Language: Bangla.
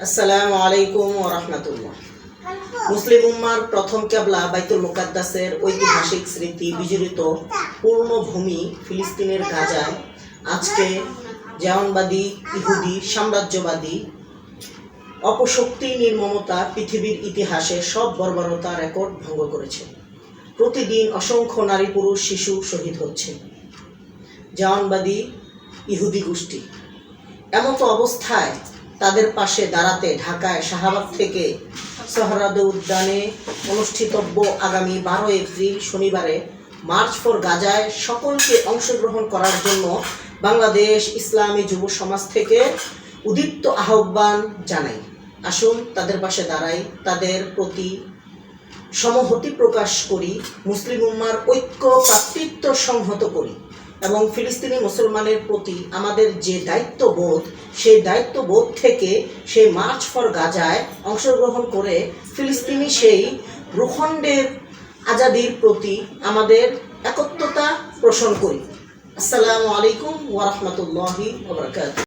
আসসালামু আলাইকুম ওয়া রাহমাতুল্লাহ। মুসলিম উম্মার প্রথম কিবলা বাইতুল মুকাদ্দাসের ঐতিহাসিক স্মৃতি বিজড়িত পূর্ণভূমি ফিলিস্তিনের গাজায় আজকে জায়নবাদী, ইহুদি, সাম্রাজ্যবাদী অপশক্তি নির্মমতা পৃথিবীর ইতিহাসে সব বর্বরতা রেকর্ড ভঙ্গ করেছে। প্রতিদিন অসংখ্য নারী পুরুষ শিশু শহীদ হচ্ছে। জায়নবাদী ইহুদি গোষ্ঠী এমতো অবস্থায় তাদের পাশে দাঁড়াতে ঢাকায় শাহবাগ থেকে সোহরাওয়ার্দী উদ্যানে অনুষ্ঠিতব্য আগামী 12 এপ্রিল শনিবারে মার্চ ফর গাজায় সকলকে অংশগ্রহণ করার জন্য বাংলাদেশ ইসলামী যুব সমাজ থেকে উদ্দীপ্ত আহ্বান জানাই। আসুন তাদের পাশে দাঁড়াই, তাদের প্রতি সমহতি প্রকাশ করি, মুসলিম উম্মার ঐক্য ভ্রাতৃত্ব সংহত করি এবং ফিলিস্তিনি মুসলমানের প্রতি আমাদের যে দায়িত্ববোধ, সেই দায়িত্ববোধ থেকে সেই মার্চ ফর গাজায় অংশগ্রহণ করে ফিলিস্তিনি সেই ভূখণ্ডের আজাদির প্রতি আমাদের একত্রতা পোষণ করি। আসসালামু আলাইকুম ওয়া রাহমাতুল্লাহি ওয়া বারাকাতুহু।